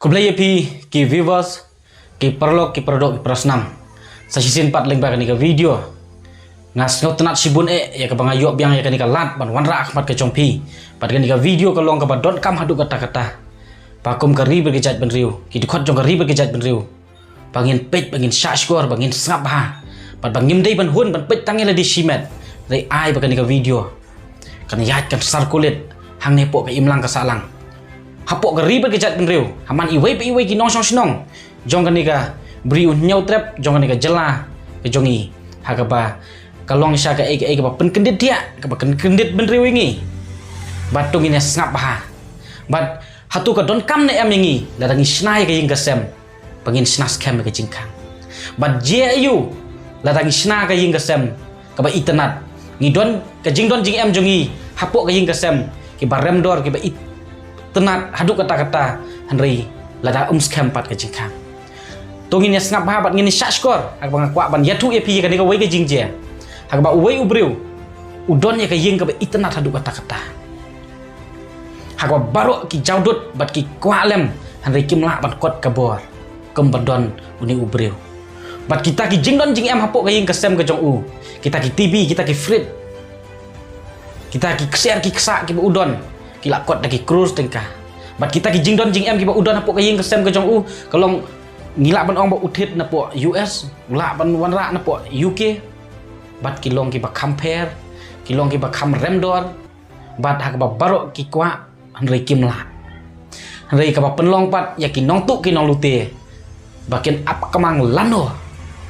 Kublai ki viewers ki perlo ki produk ki prasnam sa season 4 leng ba ni ka video ngas ngotenat sibun ya ka bangayok biang ya ka ni ka lat ban wanra akhmat ke chongpi pat ka ni ka video ka long ka badot kam hadu kata-kata pakum ka ri bergejat ben riu ki dikot jong ka ri bergejat ben riu bangin pet bangin shashkor bangin sngap ha pat bangim dei ban hun ban pet tangela di simet dei ai ba ka ni ka video kan yat kan sarkulit hang nepo ka imlang ka salang hapok ke ribet ke jat penriu haman iwei ki nong snong jong kanika beri nyau trap jong kanika jela ke jongi hakaba kalong sya ke ba penkendit dia ke ba kendit penriu ingi batung ini ngap ha bat hatu ka don kam ne em ingi ladangi snai ke ying kasem pengin snas kem ke jingkang bat je ayu ladangi sna ke ying kasem ke ba itenat ngidon ke jingdon jing em jongi hapok ke ying kasem ki ba remdor ki ba tenat haduk kata-kata Henry lada scam pat ke jingkang tungin ya ngap ha bat ngini shashkor ak bang kwa ban yatu epi ka ni ka wei ke jingje hak ba wei ubriu udon ya ke ying ka itenat haduk kata-kata hak ba baro ki jaudut bat ki kwa lem Henry kimla bat kot ka bor kem badon uni ubriu bat kita ki jingdon jing em hapok ka ying kesem ke jong u kita ki tv kita ki frit kita ki kser ki ksa ki udon kila kot daki cruise tengkah bat kita ki jingdon jing em ki ba udon apok kayeng kesem ke jong u kalong ngila ban ong ba uthit na po US ula ban wanra na po UK bat kilong ki ba compare kilong ki ba kham remdor bat hak ba barok ki kwa Henry kimla Henry ka ba penlong pat ya ki nong tu ki nong lute bakin ap kemang lano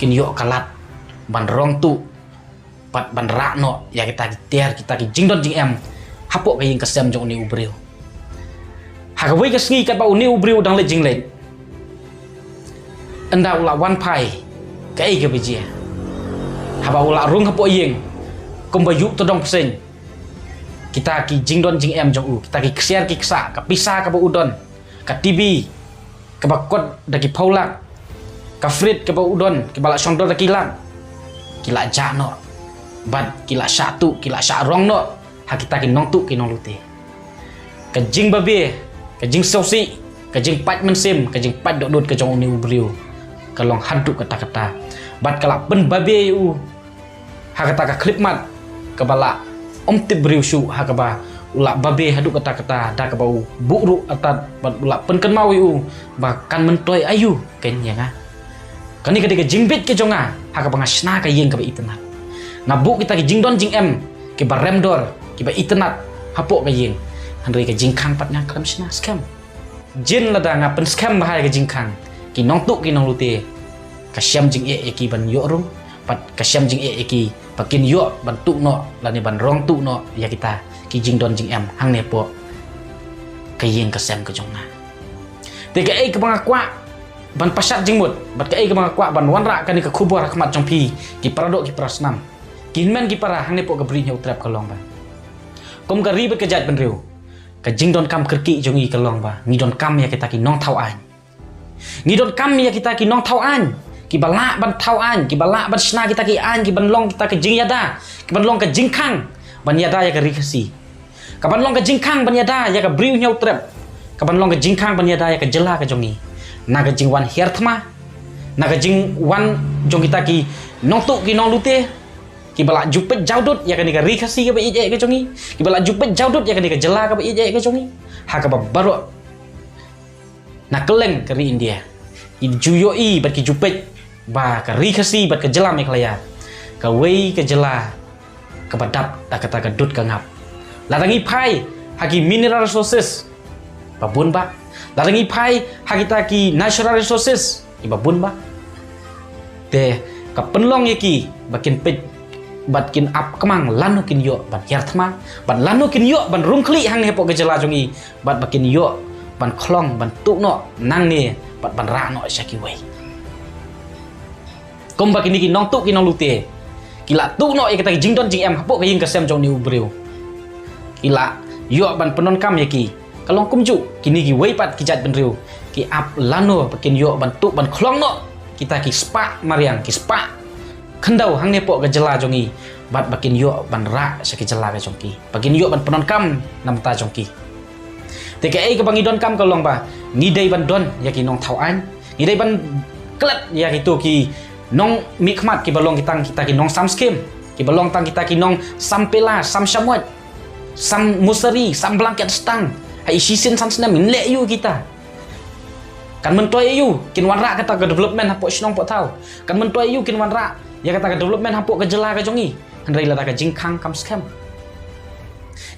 kin yo kalat ban rong tu pat ban ra no ya kita ki jingdon jing em hapok kayeng kesem jong uni ubriu hagawai ka sngi kat ba uni ubriu dang le jinglet enda ula wan pai kai ke biji haba ula rung hapok yeng kombayu to dong peseng kita ki jingdon jing em jong u kita ki kser ki ksa ka pisa ka ba udon ka tv ka ba kot daki paulak ka frit ka ba udon ki bala songdor daki lang kila jano bat kila satu kila sya rong no hakita ki nong tu ki nong lute ka jing babe ka jing sausi ka jing pat mensim ka jing pat dot ka jong uni ubriu kalong hadu kata-kata bat kala pen babe u hakata ka klip mat ka bala om tibriu shu hakaba ula babe hadu kata-kata da ka bau buru atat bat ula pen kan mau u bahkan mentoy ayu ken ya nga kani ka de jing bit ke jonga hakaba ngasna ka yeng ka ba itna nabu kita ki jingdon jing em ki ba remdor kiba itenat hapok ka yeng Henry ka jingkang pat ngaklam sina scam jin lada ngapen scam bahaya ka jingkang ki nong tu ki nong lute ka syam jing ki ban yo rum pat ka syam jing ki pakin yo ban tu no lani ban rong tu no ya kita ki jingdon jing em hang ne po ka yeng ka sem ka jonga te ka ka bangakwa ban pasat jingmut bat ka ka bangakwa ban wanra ka ni ka khubor rahmat jongpi ki paradok ki prasnam kinmen ki para hang ne po ka bri nyau trap ka long ba kom ka ribet ke jat penriu ka jingdon kam kerki jongi ka long ba ngidon kam ya kita ki nong thau an ngidon kam ya kita ki nong thau an ki bala ban thau an ki bala ban sna kita ki an ki ban long kita ke jing yada ki ban long ka jingkang ban yada ya ka rikasi ka ban long ka jingkang ban yada ya ka briu nyau trap ka ban long ka jingkang ban yada ya ka jela ka jongi na ka jing wan herthma na ka jing wan jong kita ki nong tu ki nong lute ki bala jupet jaudut ya kan ka rikasi ka ba ije ka jongi ki bala jupet jaudut ya kan ka jela ka ba ije ka jongi ha ka ba baro na keleng ka ri India ki juyoi bat ki jupet ba ka rikasi bat ka jela me klaya ka wei ka jela ka badap ta kata ka dut ka ngap ladangi phai ha ki mineral resources babun ba ladangi phai ha kita ki natural resources ki babun ba te ka penlong ye ki bakin pet bat kin ap kemang lanu kin yo ban yarthma ban lanu kin yo ban rungkli hang hepo gejala jongi bat bakin yo ban klong ban tukno nang ni bat ban ra no syaki wei kom bakin ki nong tu ki nong lute kila tukno e kita jingdon jing em hapo ka ying kasem jong ni ubriu kila yo ban penon kam ya ki kalong kumju kini ki wei pat ki jat benriu ki ap lanu bakin yo ban tuk ban klong no kita ki spa mariang ki spa kendau hang nepo ka jela jongi bat bakin yo ban ra syaki jela ka jongki bakin yo ban penon kam nam ta jongki TKA ke bangi don kam kalong ba ngidai ban don ya ki nong thau an ngidai ban klat ya gitu ki nong mikmat ki balong kita ki nong sam skim ki balong tang kita ki nong sam pela sam shamwat sam musari sam blanket stang hai sisin san senam le yu kita kan mentoi yu kin wan ra kata ke development hapo snong po tau kan mentoi yu kin wan ra ya kata ke development hapo ke jela ke jongi handrai la ka jingkang kam scam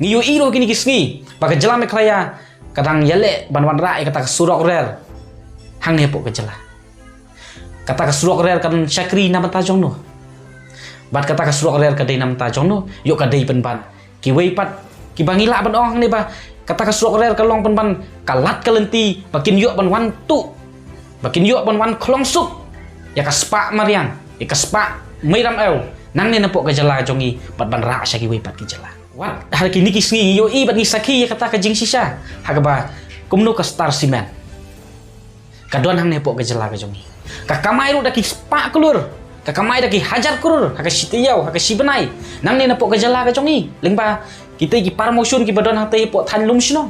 ngi yu iro kini kisngi ba ke jela me klaya kadang yale ban wan ra kata ke surok rel hang ne hapo ke jela kata ke surok rel kan syakri na ta jong no bat kata ke surok rel ka dei nam ta jong no yo ka dei pen ban ki wei pat ki bangila ban ong ni ba kata ke surok rel ka long pen ban kalat kalenti bakin yo ban wan tu bakin yo ban wan klong suk ya ka spa mariang ya ka spa meiram eu nang ne napok ka jala jongi bat ban ra sya ki wei pat ki jala wat har ki niki sngi yo i bat ni sakhi ya kata ka jing sisa ha ka ba kumno ka star cement ka don hang ne pok ka jala ka jongi ka kamai ru da ki spa kulur ka kamai da ki hajar kurur ha ka sitiyau ha ka sibenai nang ne napok ka jala ka jongi lengba kita ki promotion ki badon hate pok than lum sino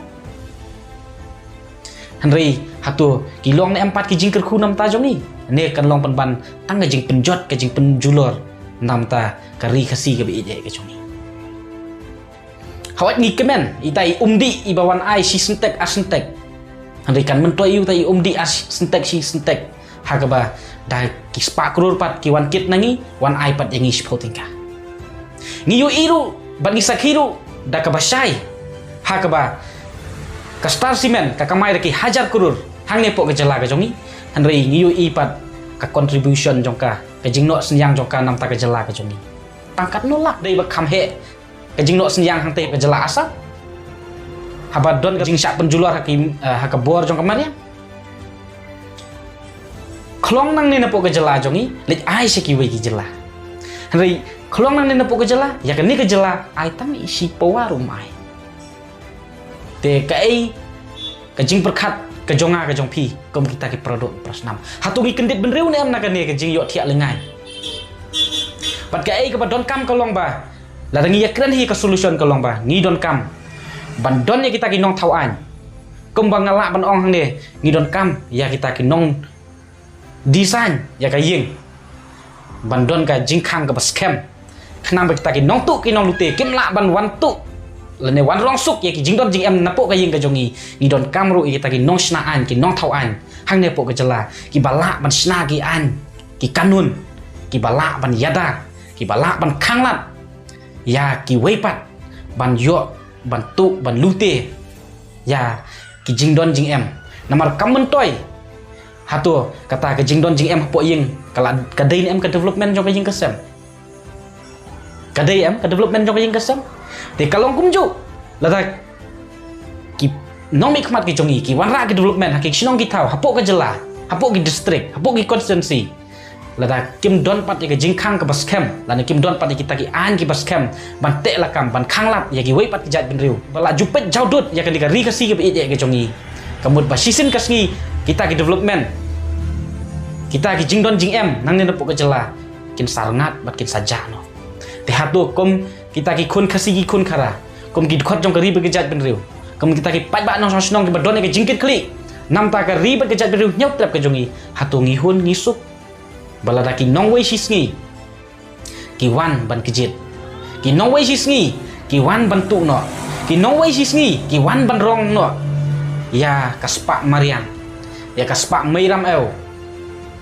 Henry hatu ki long ne empat ki jingker khu nam ta jongi ne kan long pan ban tang ka jing penjot ka jing penjulor nam ta kari khasi ka bi je ka jongi hawat ni kemen itai umdi ibawan ai si sentek asentek Henry kan mentoi yu tai umdi as sentek si sentek ha ka ba da ki spa krur pat ki wan kit nangi wan ai pat yangi spotingka ngi yu iru ban ni sakhiru da ka basai ha ka ba ka star cement ka kamai da ki hajar kurur hang ne pok ka jala ka jongi Henry ngi yu i pat ka contribution jongka ka jingno senyang jongka nam ta ka jala ka jongi tangkat nolak dei ba kham he ka jingno senyang hang te ka jala asa habat don ka jing syak penjulur hakim ha ka bor jong kamar ya klong nang ne napok ka jala jongi lek ai se ki wei ki jala Henry klong nang ne napok ka jala ya ka ni ka jala ai tang isi pawarum ai te ka ai ka jing perkhat ka jonga ka jong pi kom kita ki produk prasnam hatu gi kendit benreu ne am na ka ne ka jing yo thiak lengai pat ka ai ka badon kam kalong ba la ngi ya kren hi ka solution kalong ba ngi don kam ban don ya kita ki nong thau an kom ba ngala ban ong hang ne ngi don kam ya kita ki nong design ya ka ying ban don ka jing khang ka ba scam khnang ba kita ki nong tu ki nong lute kim la ban wan tu lene wan rong suk ya ki jing don jing em napok ka ying ka jongi ngi don kam ru kita ki nong sna an ki nong thau an hang ne pok ka jala ki bala ban sna ki an ki kanun ki bala ban yada ki bala ban khanglat ya ki weipat ban yo ban tu ban lute ya ki jing don jing em namar kamen toy hatu kata ke jing don jing em po ying kala kadai ni em ka development jong ka jing kesem kadai em ka development jong ka jing kesem te kalong kumju lata ki nong mi khmat ki jongi ki wanra ki development ha ki sinong ki thau hapo ka jela hapo ki district hapo ki constituency lata kim don pat ya ka jing khang ka baskem lana kim don pat kita ki an ki baskem ban te lakam ban khanglat ya ki wei pat ki jat bin riu bala jupet jaudut ya ka di ka ri ka si ka bi je ka jongi kamut ba sisin kasngi kita ki development kita ki jing don jing em nang ne napok ka jela kin sarngat bat kin saja no te hatu kom kita ki khun khasi ki khun khara kom ki khot jong ka ri ba ki jat bin riu kom kita ki pat ba nong snong ki ba don ka jingkit kli nam ta ka ri ba ki jat bin riu nyau trap ka jongi hatu ngi hun ngi sup bala da ki nong wei sisngi ki wan ban kijit ki nong wei sisngi ki wan ban tu no ki nong wei sisngi ki wan ban rong no ya kaspa marian ya kaspa meiram eu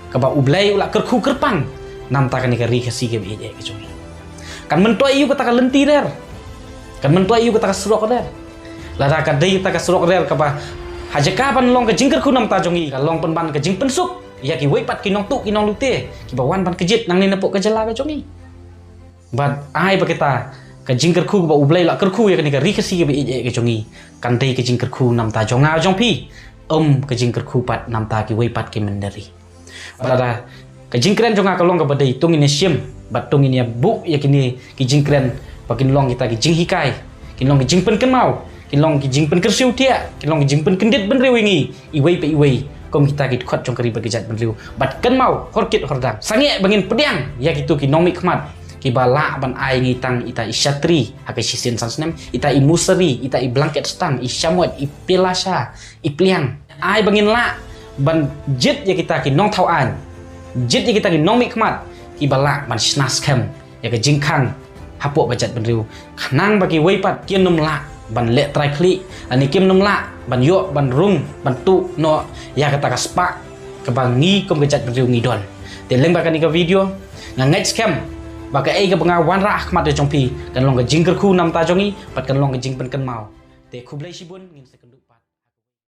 ka ba ublai ula kerkhu kerpang nam ta ka ni ka ri khasi ke bi je ke jongi kan mentoi yu kata ka lenti der kan mentoi yu kata ka surok der la da ka dei ta ka surok der ka ba hajaka ban long ka jingker khu nam ta jongi ka long pen ban ka jing pen sup ya ki wei pat ki nong tu ki nong lute ki ba wan ban kejit nang ni napok ka jala ka jongi bat ai ba kita ka jingker khu ba ublai la kerkhu ya ka ni ka ri khasi ke bi je ke jongi kan dei ka jingker khu nam ta jonga jong pi ka jingker khu pat nam ta ki wei pat ki mendari bala ka jingkren jonga ka long ka badai tung ini sim bat tung ini bu ya kini ki jingkren pakin long kita ki jing hikai ki long ki jing pen kenmau ki long ki jing pen kersiu tia ki long ki jing pen kendit ben rewingi i wei pe i wei kom kita ki khot jong kari ba ki jat ben rew bat kenmau horkit hordang sange bangin pediang ya kitu ki nong mi khmat kibala ban ai ngitang ita isyatri hake sisin sansnem ita imuseri ita i blanket stang isyamot ipilasha ipliang ai bangin la ban jit ya kita ki nong thau an jit ya kita ki nong mikmat kibala ban snas kem ya ke jingkang hapok bajat benriu kanang bagi weipat kian num la ban le trai kli ani kim num la ban yo ban rung ban tu no ya kata kaspa ke bangi kom bajat benriu ngidon te leng bakan ni video ngangai scam baka ai ke pengawan ra ahmad de jongpi kan long ke jingker khu nam ta jongi pat kan long ke jing pen kan mau te khublai sibun ngin sekenduk